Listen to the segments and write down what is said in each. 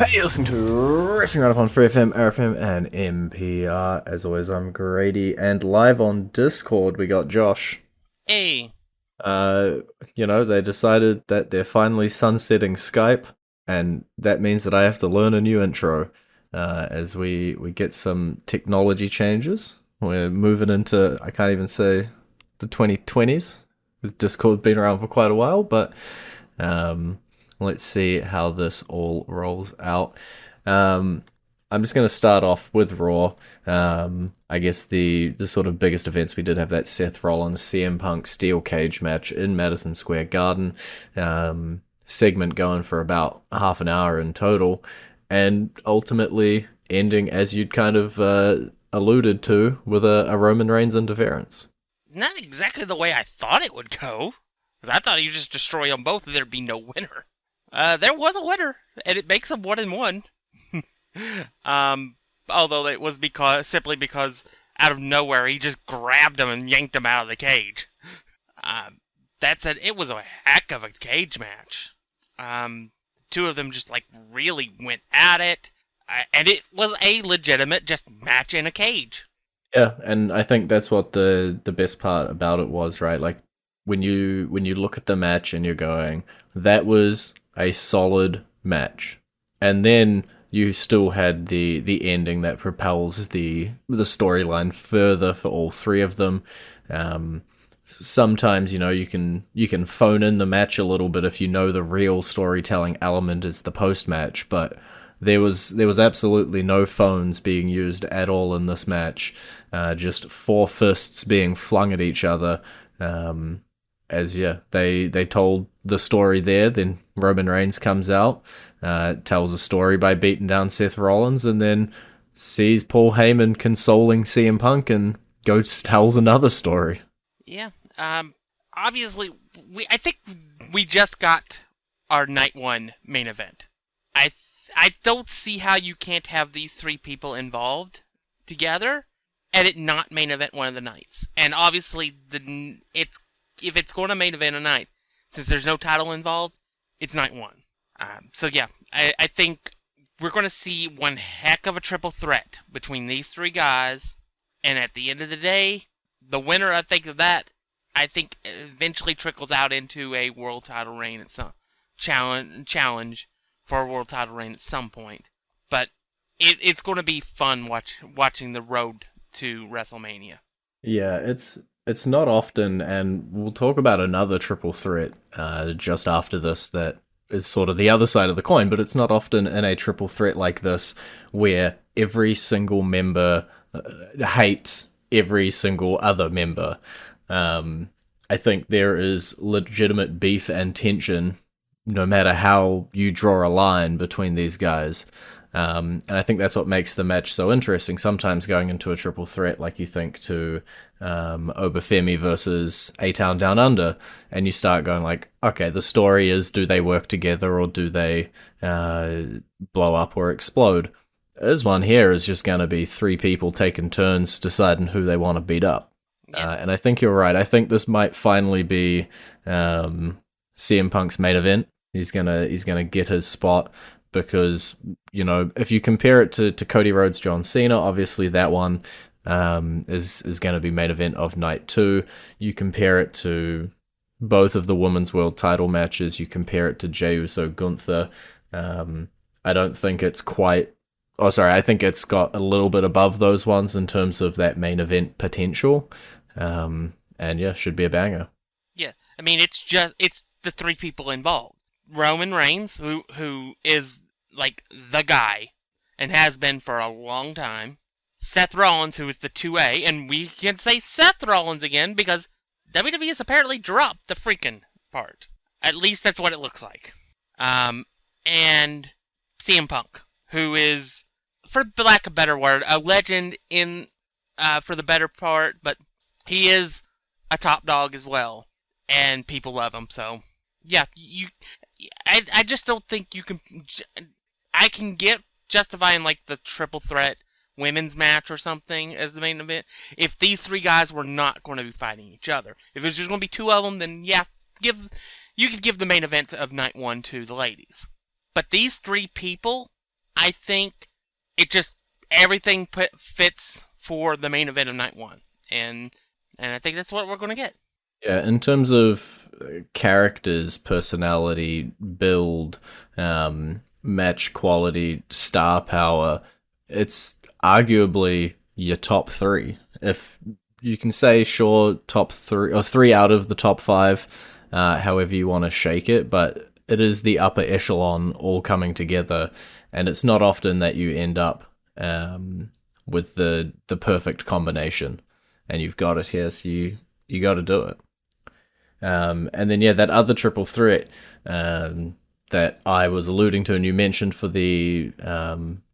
Hey, you're listening to Wrestling Roundup on FreeFM, ArrowFM, and MPR. As always, I'm Grady, and live on Discord, we got Josh. Hey, Uh, they decided that they're finally sunsetting Skype, and that means that I have to learn a new intro. As we get some technology changes, we're moving into, I can't even say, the 2020s. Discord's been around for quite a while, but um, let's see how this all rolls out. Um, I'm just going to start off with Raw. I guess the sort of biggest events we did have that Seth Rollins CM Punk steel cage match in Madison Square Garden. Segment going for about half an hour in total, and ultimately ending as you'd kind of alluded to with a Roman Reigns interference. not exactly the way I thought it would go. Because I thought you just destroy them both and there'd be no winner. There was a winner, and it makes them 1-1. um, Although it was simply because out of nowhere he just grabbed him and yanked him out of the cage. Um, that said, it was a heck of a cage match. Two of them just like really went at it, and it was a legitimate just match in a cage. Yeah, and I think that's what the best part about it was, right? Like when you look at the match and you're going, that was a solid match. And then you still had the ending that propels the storyline further for all three of them. Um, Sometimes you can phone in the match a little bit if you know the real storytelling element is the post match, but there was absolutely no phones being used at all in this match. Just four fists being flung at each other. As yeah, they told the story there. Then Roman Reigns comes out, tells a story by beating down Seth Rollins, and then sees Paul Heyman consoling CM Punk and goes tells another story. Yeah. Obviously, I think we just got our night one main event. I don't see how you can't have these three people involved together and it not main event one of the nights. And obviously, it's if it's going to main event a night, since there's no title involved, it's night one. So yeah, I think we're going to see one heck of a triple threat between these three guys. And at the end of the day, the winner, I think of that, I think eventually trickles out into a world title reign at some challenge for a world title reign at some point. But it's going to be fun watching the road to WrestleMania. Yeah, it's not often, and we'll talk about another triple threat just after this that is sort of the other side of the coin, but it's not often in a triple threat like this where every single member hates every single other member. I think there is legitimate beef and tension no matter how you draw a line between these guys. And I think that's what makes the match so interesting. Sometimes going into a triple threat, like you think to Obafemi versus A Town Down Under, and you start going like, okay, the story is do they work together or do they blow up or explode? This one here is just going to be three people taking turns deciding who they want to beat up. Yeah, And I think you're right. I think this might finally be CM Punk's main event. He's gonna get his spot because if you compare it to Cody Rhodes, John Cena, obviously that one is going to be main event of night two. You compare it to both of the women's world title matches. You compare it to Jey Uso, Gunther. I don't think it's quite. Oh, sorry. I think it's got a little bit above those ones in terms of that main event potential. And yeah, should be a banger. yeah. I mean, it's the three people involved. Roman Reigns, who is like the guy, and has been for a long time. Seth Rollins, who is the 2A, and we can say Seth Rollins again because WWE has apparently dropped the freaking part. At least that's what it looks like. And CM Punk, who is, for lack of a better word, a legend in for the better part, but he is a top dog as well, and people love him. So yeah, I just don't think you can. I can get justifying like the triple threat women's match or something as the main event if these three guys were not going to be fighting each other. If it's just going to be two of them, then yeah, you could give the main event of night one to the ladies. But these three people, I think it just everything fits for the main event of night one, and I think that's what we're going to get. Yeah, in terms of characters, personality, build, match quality, star power, it's arguably your top three. If you can say, sure, top three or three out of the top five, however you want to shake it, but it is the upper echelon all coming together, and it's not often that you end up with the perfect combination, and you've got it here, so you got to do it. And then, yeah, that other triple threat that I was alluding to and you mentioned for the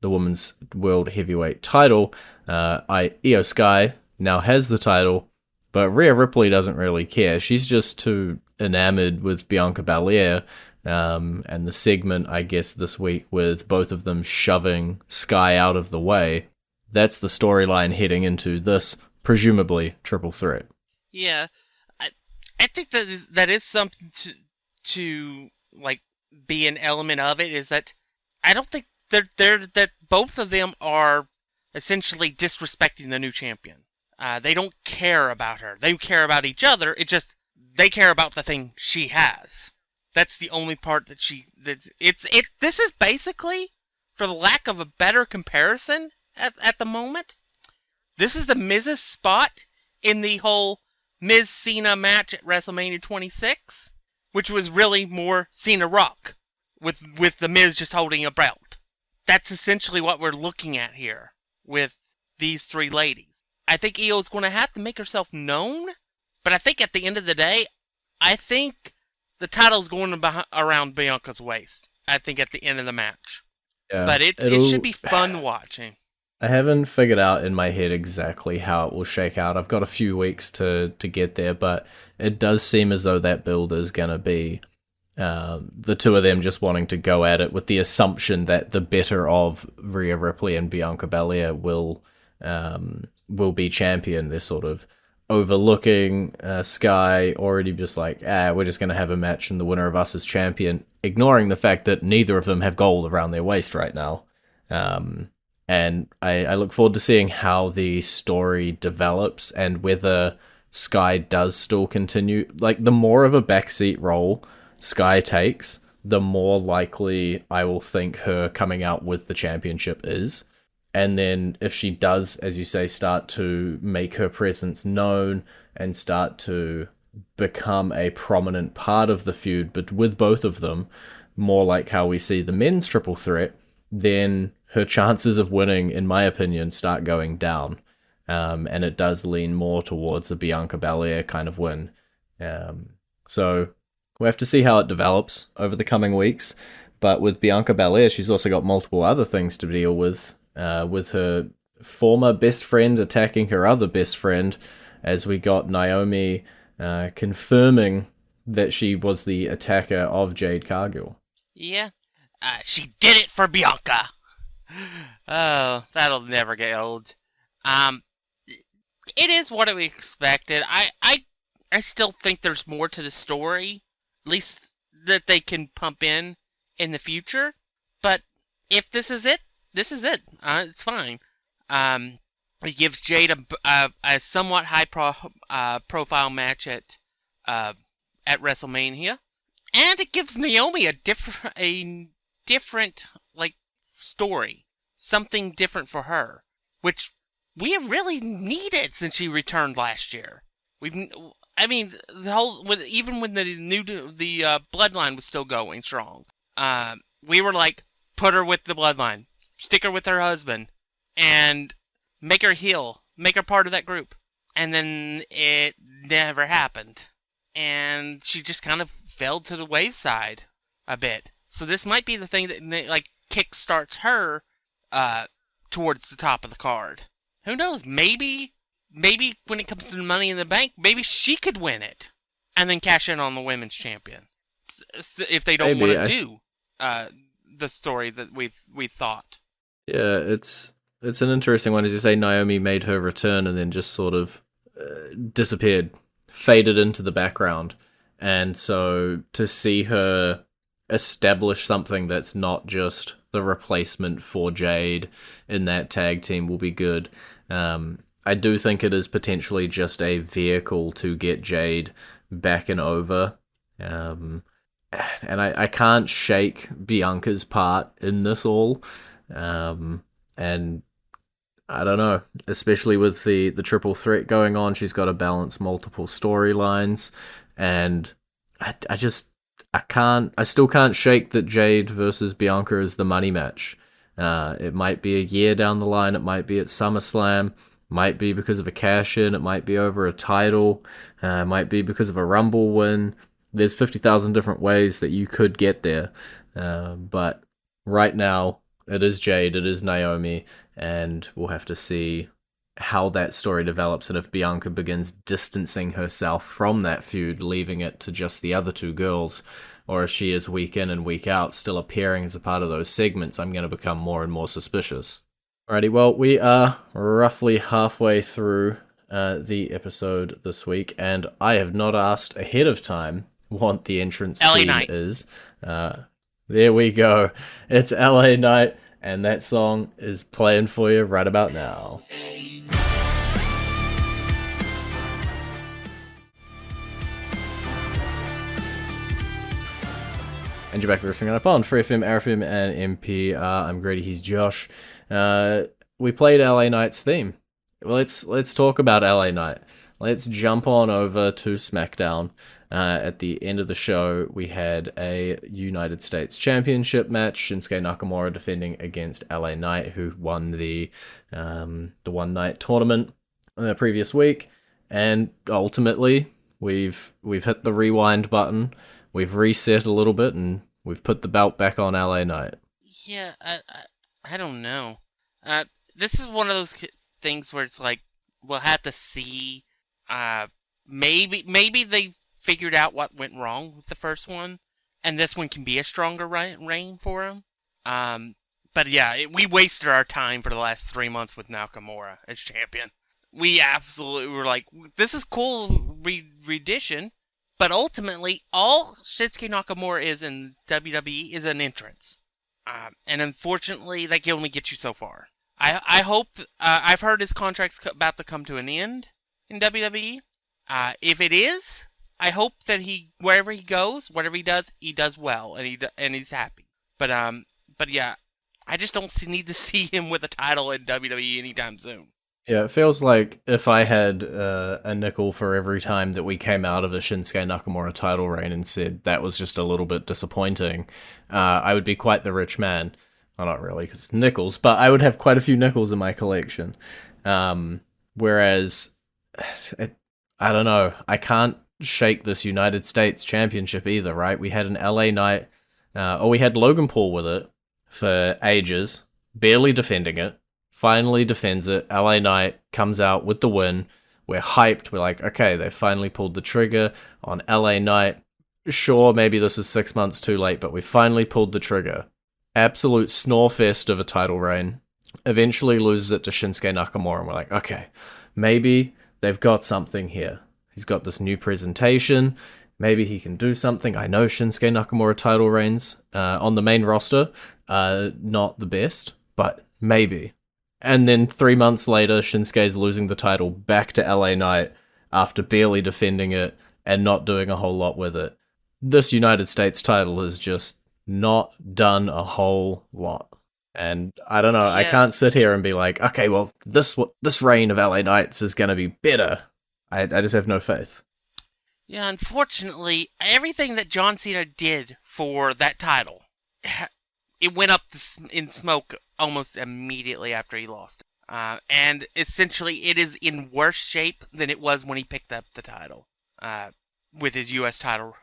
women's world heavyweight title, Io Sky now has the title, but Rhea Ripley doesn't really care. She's just too enamored with Bianca Belair, and the segment, I guess, this week with both of them shoving Sky out of the way. That's the storyline heading into this, presumably, triple threat. Yeah, I I think that is something to like be an element of it. Is that I don't think that both of them are essentially disrespecting the new champion. They don't care about her. They care about each other. It just they care about the thing she has. That's the only part that she. This is basically, for the lack of a better comparison at the moment, this is the Miz's spot in the whole Miz Cena match at WrestleMania 26, which was really more Cena Rock, with the Miz just holding a belt. That's essentially what we're looking at here with these three ladies. I think Io's going to have to make herself known, but I think at the end of the day, I think the title's going around Bianca's waist. I think at the end of the match, Yeah, but it should be fun watching. I haven't figured out in my head exactly how it will shake out. I've got a few weeks to get there, but it does seem as though that build is going to be the two of them just wanting to go at it with the assumption that the better of Rhea Ripley and Bianca Belair will be champion. They're sort of overlooking Sky, already just like, we're just going to have a match and the winner of us is champion, ignoring the fact that neither of them have gold around their waist right now. And I look forward to seeing how the story develops and whether Sky does still continue. Like, the more of a backseat role Sky takes, the more likely I will think her coming out with the championship is. And then if she does, as you say, start to make her presence known and start to become a prominent part of the feud, but with both of them, more like how we see the men's triple threat, then her chances of winning, in my opinion, start going down. And it does lean more towards a Bianca Belair kind of win. So we'll have to see how it develops over the coming weeks. But with Bianca Belair, she's also got multiple other things to deal with her former best friend attacking her other best friend, as we got Naomi confirming that she was the attacker of Jade Cargill. Yeah, she did it for Bianca. Oh, that'll never get old. Um, it is what we expected. I still think there's more to the story, at least that they can pump in the future. But if this is it, this is it. It's fine. It gives Jade a somewhat high profile match at WrestleMania, and it gives Naomi a different like story, something different for her, which we have really needed since she returned last year. I mean, the whole even when the bloodline was still going strong, we were like, put her with the bloodline, stick her with her husband, and make her heel, make her part of that group. And then it never happened, and she just kind of fell to the wayside a bit. So this might be the thing that like kickstarts her towards the top of the card. Who knows? Maybe when it comes to the Money in the Bank, maybe she could win it and then cash in on the women's champion if they don't want to do the story that we thought. Yeah, it's an interesting one. As you say, Naomi made her return and then just sort of disappeared, faded into the background. And so to see her establish something that's not just the replacement for Jade in that tag team will be good. I do think it is potentially just a vehicle to get Jade back and over. Um, and I can't shake Bianca's part in this all. And I don't know, especially with the triple threat going on, she's got to balance multiple storylines, and I just I still can't shake that Jade versus Bianca is the money match. It might be a year down the line, it might be at SummerSlam, might be because of a cash in, it might be over a title, it might be because of a Rumble win. There's 50,000 different ways that you could get there, but right now it is Jade, it is Naomi, and we'll have to see how that story develops and if Bianca begins distancing herself from that feud, leaving it to just the other two girls, or if she is week in and week out still appearing as a part of those segments, I'm going to become more and more suspicious. Alrighty, well, we are roughly halfway through the episode this week, and I have not asked ahead of time what the entrance LA theme Knight. is. There we go. It's LA Knight, and that song is playing for you right about now. And you're back to Wrestling Up on FreeFM, ArrowFM, and MPR. I'm Grady, he's Josh. We played LA Knight's theme. Let's talk about LA Knight. Let's jump on over to SmackDown. At the end of the show, we had a United States Championship match. Shinsuke Nakamura defending against LA Knight, who won the one night tournament the previous week. And ultimately, we've hit the rewind button. We've reset a little bit, and we've put the belt back on LA Knight. Yeah, I don't know. This is one of those things where it's like we'll have to see. Maybe they figured out what went wrong with the first one, and this one can be a stronger reign for him. But yeah, we wasted our time for the last 3 months with Nakamura as champion. We absolutely were like, this is cool rendition, but ultimately, all Shinsuke Nakamura is in WWE is an entrance. And unfortunately, that can only get you so far. I hope, I've heard his contract's about to come to an end in WWE. If it is, I hope that wherever he goes, whatever he does well, and he's happy. But yeah, I just don't need to see him with a title in WWE anytime soon. Yeah, it feels like if I had a nickel for every time that we came out of a Shinsuke Nakamura title reign and said that was just a little bit disappointing, I would be quite the rich man. Well, not really, because it's nickels, but I would have quite a few nickels in my collection. Whereas, I don't know, I can't shake this United States Championship either, right? We had an LA Knight, or we had Logan Paul with it for ages, barely defending it. Finally defends it. LA Knight comes out with the win. We're hyped. We're like, okay, they finally pulled the trigger on LA Knight. Sure, maybe this is 6 months too late, but we finally pulled the trigger. Absolute snorefest of a title reign. Eventually loses it to Shinsuke Nakamura, and we're like, okay, maybe they've got something here. He's got this new presentation. Maybe he can do something. I know Shinsuke Nakamura title reigns on the main roster, not the best, but maybe. And then 3 months later, Shinsuke's losing the title back to LA Knight after barely defending it and not doing a whole lot with it. This United States title has just not done a whole lot. And I don't know, yeah. I can't sit here and be like, okay, well, this reign of LA Knights is going to be better. I just have no faith. Yeah, unfortunately, everything that John Cena did for that title, it went up in smoke almost immediately after he lost it. And essentially, it is in worse shape than it was when he picked up the title with his U.S. title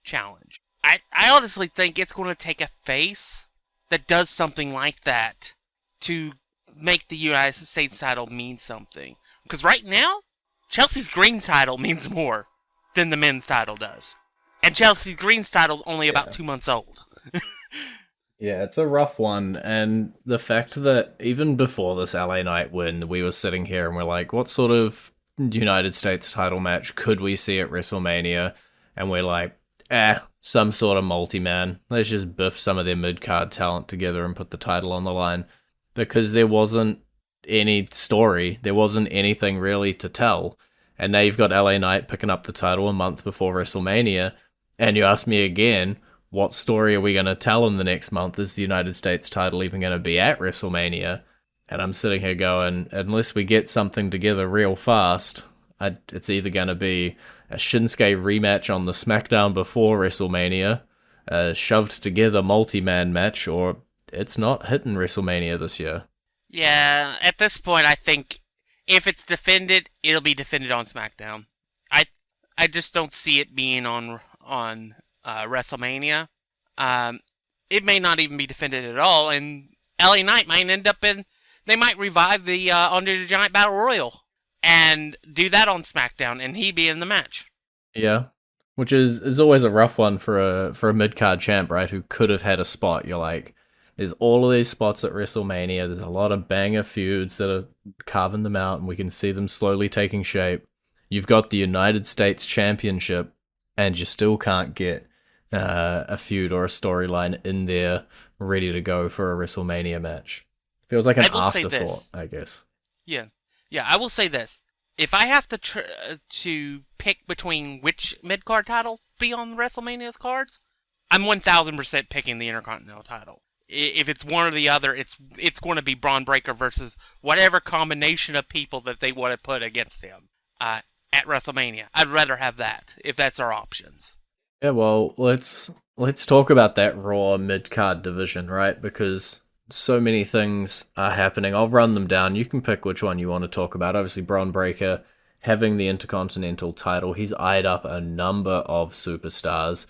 challenge. I honestly think it's going to take a face that does something like that to make the United States title mean something. Because right now, Chelsea Green's title means more than the men's title does. And Chelsea Green's title's only about 2 months old. Yeah, it's a rough one, and the fact that even before this LA Knight win, we were sitting here and we're like, what sort of United States title match could we see at WrestleMania? And we're like, some sort of multi-man. Let's just biff some of their mid-card talent together and put the title on the line. Because there wasn't any story, there wasn't anything really to tell. And now you've got LA Knight picking up the title a month before WrestleMania, and you ask me again, what story are we going to tell in the next month? Is the United States title even going to be at WrestleMania? And I'm sitting here going, unless we get something together real fast, it's either going to be a Shinsuke rematch on the SmackDown before WrestleMania, a shoved together multi-man match, or it's not hitting WrestleMania this year. Yeah, at this point, I think if it's defended, it'll be defended on SmackDown. I I just don't see it being on WrestleMania. Um, it may not even be defended at all, and LA Knight might end up in. They might revive the Andre the Giant Battle Royal and do that on SmackDown, and he be in the match. Yeah, which is always a rough one for a mid card champ, right? Who could have had a spot. You're like, there's all of these spots at WrestleMania. There's a lot of banger feuds that are carving them out, and we can see them slowly taking shape. You've got the United States Championship, and you still can't get a feud or a storyline in there ready to go for a WrestleMania match. Feels like an I will say afterthought, this. I guess. Yeah, yeah. I will say this. If I have to pick between which mid card title be on WrestleMania's cards, I'm 1,000% picking the Intercontinental title. If it's one or the other, it's going to be Braun Breaker versus whatever combination of people that they want to put against him at WrestleMania. I'd rather have that if that's our options. Yeah, well, let's talk about that Raw mid card division, right? Because so many things are happening. I'll run them down. You can pick which one you want to talk about. Obviously, Braun Breaker having the Intercontinental title. He's eyed up a number of superstars.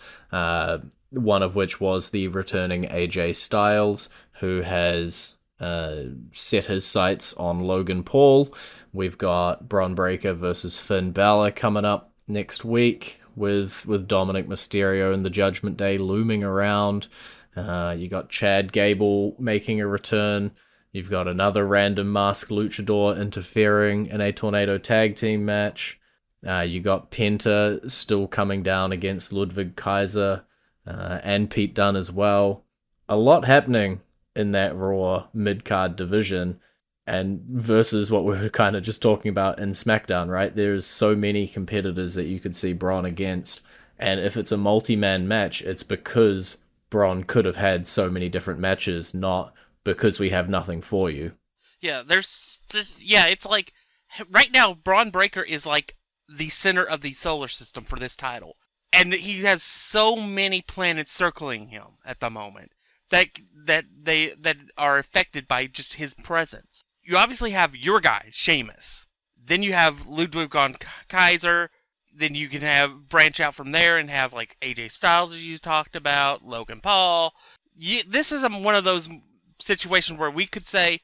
One of which was the returning AJ Styles, who has set his sights on Logan Paul. We've got Braun Breaker versus Finn Balor coming up next week with Dominic Mysterio and the Judgment Day looming around. You got Chad Gable making a return. You've got another random masked luchador interfering in a tornado tag team match. You got Penta still coming down against Ludwig Kaiser and Pete Dunne as well. A lot happening in that Raw mid-card division, and versus what we were kind of just talking about in SmackDown, right? There's so many competitors that you could see Braun against, and if it's a multi-man match, it's because Braun could have had so many different matches, not because we have nothing for you. Yeah, it's like right now Braun Breaker is like the center of the solar system for this title. And he has so many planets circling him at the moment that that are affected by just his presence. You obviously have your guy, Sheamus. Then you have Ludwig von Kaiser. Then you can have branch out from there and have like AJ Styles, as you talked about, Logan Paul. This is one of those situations where we could say,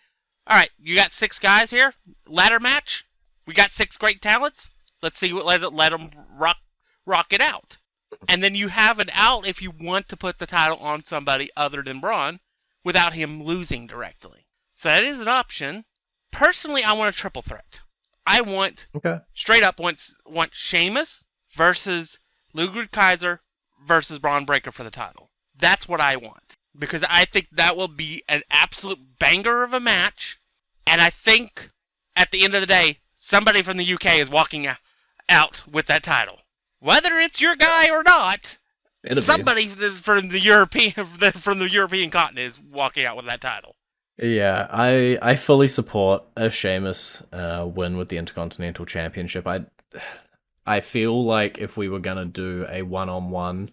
all right, you got 6 guys here, ladder match. We got 6 great talents. Let's see what let them rock it out. And then you have an out if you want to put the title on somebody other than Braun without him losing directly. So that is an option. Personally, I want a triple threat. I want Okay. straight up want Sheamus versus Ludwig Kaiser versus Braun Breaker for the title. That's what I want. Because I think that will be an absolute banger of a match. And I think at the end of the day, somebody from the UK is walking out with that title. Whether it's your guy or not, somebody from the European continent is walking out with that title. Yeah, I fully support a Sheamus win with the Intercontinental Championship. I feel like if we were gonna do a one-on-one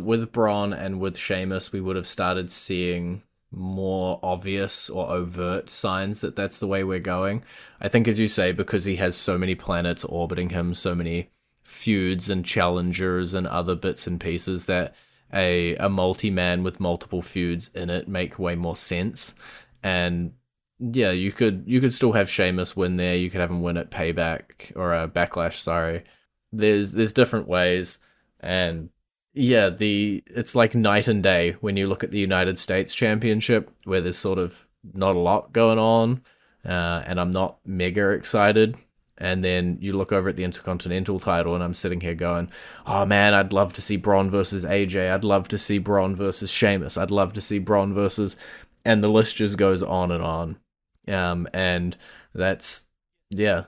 with Braun and with Sheamus, we would have started seeing more obvious or overt signs that that's the way we're going. I think, as you say, because he has so many planets orbiting him, so many feuds and challengers and other bits and pieces, that a multi-man with multiple feuds in it make way more sense. And yeah, you could still have Sheamus win there. You could have him win at Payback or Backlash. Sorry, there's different ways, and yeah, it's like night and day when you look at the United States Championship, where there's sort of not a lot going on, and I'm not mega excited. And then you look over at the Intercontinental title, and I'm sitting here going, oh man, I'd love to see Braun versus AJ. I'd love to see Braun versus Sheamus. I'd love to see Braun versus. And the list just goes on and on. And that's, yeah.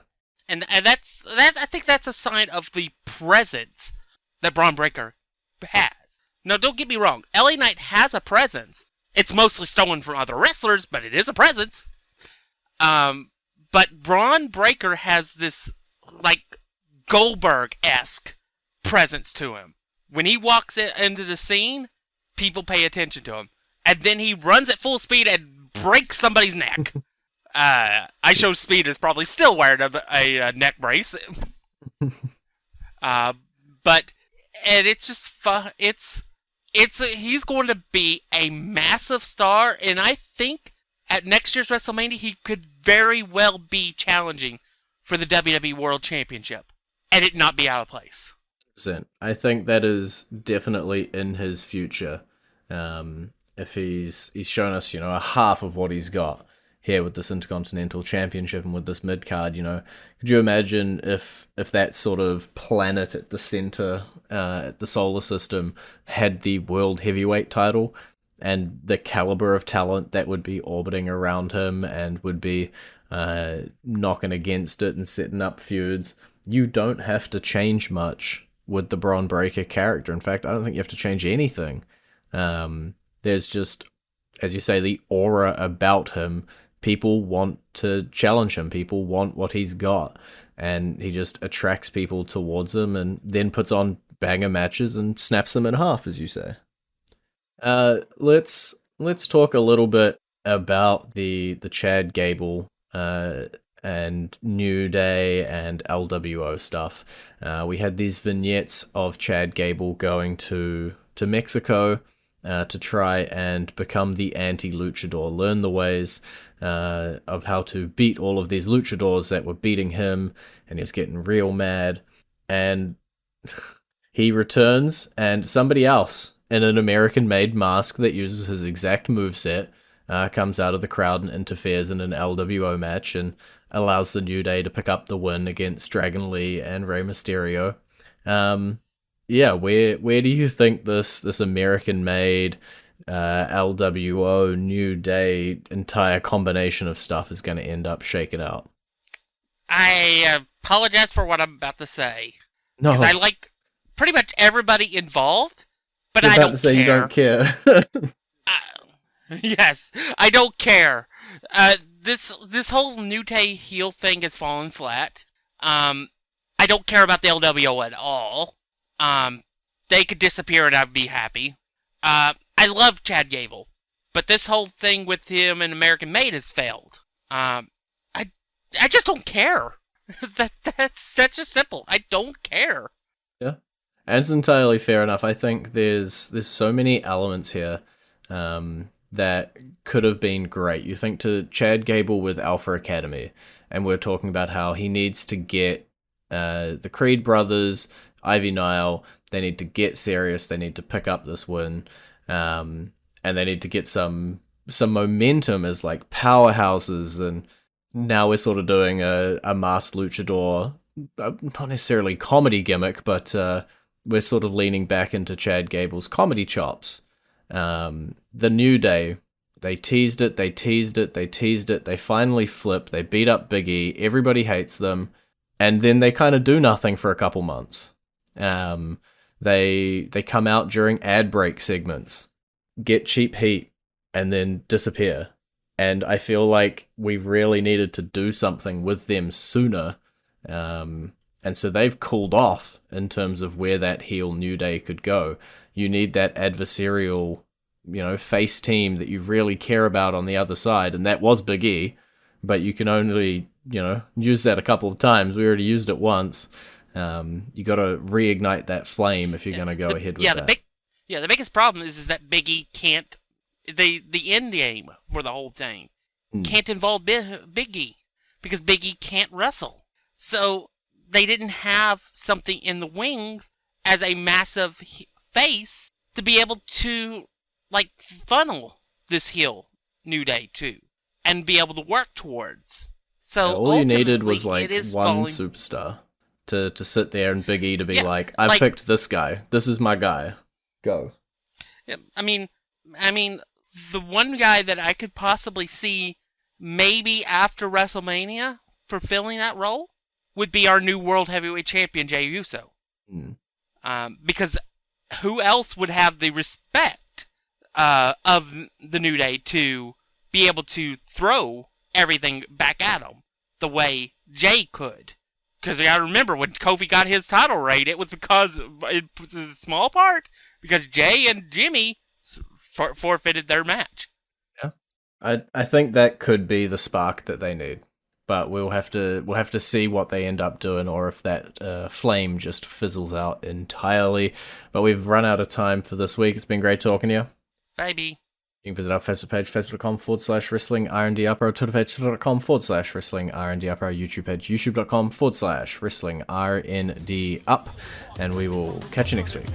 And that's I think that's a sign of the presence that Braun Breaker has. Now, don't get me wrong. LA Knight has a presence. It's mostly stolen from other wrestlers, but it is a presence. But Braun Breaker has this, like, Goldberg-esque presence to him. When he walks into the scene, people pay attention to him. And then he runs at full speed and breaks somebody's neck. I Show Speed is probably still wearing a neck brace. But and it's just fun. He's going to be a massive star, and I think at next year's WrestleMania he could very well be challenging for the WWE World Championship, and it not be out of place. I think that is definitely in his future. If he's shown us, a half of what he's got here with this Intercontinental Championship and with this mid card, could you imagine if that sort of planet at the center, at the solar system, had the World Heavyweight title and the caliber of talent that would be orbiting around him and would be knocking against it and setting up feuds? You don't have to change much with the Braun Breaker character. In fact, I don't think you have to change anything. There's just, as you say, the aura about him. People want to challenge him. People want what he's got. And he just attracts people towards him and then puts on banger matches and snaps them in half, as you say. Let's talk a little bit about the Chad Gable and New Day and LWO stuff. We had these vignettes of Chad Gable going to Mexico to try and become the anti-luchador, learn the ways of how to beat all of these luchadors that were beating him, and he was getting real mad. And he returns, and somebody else in an American-made mask that uses his exact moveset comes out of the crowd and interferes in an LWO match and allows the New Day to pick up the win against Dragon Lee and Rey Mysterio. Yeah, where do you think this American-made LWO New Day entire combination of stuff is going to end up shaking out? I apologize for what I'm about to say. No, because I like pretty much everybody involved, but you're I about don't to say care. you don't care. Yes, I don't care. This whole New Day heel thing has fallen flat. I don't care about the LWO at all. They could disappear and I'd be happy. I love Chad Gable, but this whole thing with him and American Made has failed. I just don't care. That's just simple. I don't care. Yeah, and it's entirely fair enough. I think there's so many elements here that could have been great. You think to Chad Gable with Alpha Academy, and we're talking about how he needs to get the Creed brothers, Ivy Nile, they need to get serious, they need to pick up this win, and they need to get some momentum as like powerhouses. And now we're sort of doing a masked luchador, not necessarily comedy gimmick, but we're sort of leaning back into Chad Gable's comedy chops. The New Day, they teased it, they finally flip, they beat up Big E, everybody hates them, and then they kind of do nothing for a couple months. They come out during ad break segments, get cheap heat, and then disappear. And I feel like we really needed to do something with them sooner. And so they've cooled off in terms of where that heel New Day could go. You need that adversarial, face team that you really care about on the other side. And that was Big E, but you can only, use that a couple of times. We already used it once. You got to reignite that flame if you're going to go ahead with that. The biggest problem is that Big E can't. The end game for the whole thing can't involve Big E because Big E can't wrestle. So they didn't have something in the wings as a massive face to be able to funnel this heel New Day to and be able to work towards. So All you needed ultimately, was it like is one falling. superstar to sit there and Big E to be Yeah, like, I like picked this guy. This is my guy. Go. yeah, I mean, the one guy that I could possibly see maybe after WrestleMania fulfilling that role would be our new World Heavyweight Champion Jey Uso. Hmm. Because who else would have the respect of the New Day to be able to throw everything back at him the way Jay could? Because you got to remember, when Kofi got his title reign, it was because, it was a small part, because Jay and Jimmy forfeited their match. Yeah. I think that could be the spark that they need. But we'll have to see what they end up doing, or if that flame just fizzles out entirely. But we've run out of time for this week. It's been great talking to you. Baby. You can visit our Facebook page, facebook.com/wrestling R&D Upper, our Twitter page, twitter.com/wrestling R&D Upper, our YouTube page, youtube.com/wrestling RND Up, and we will catch you next week.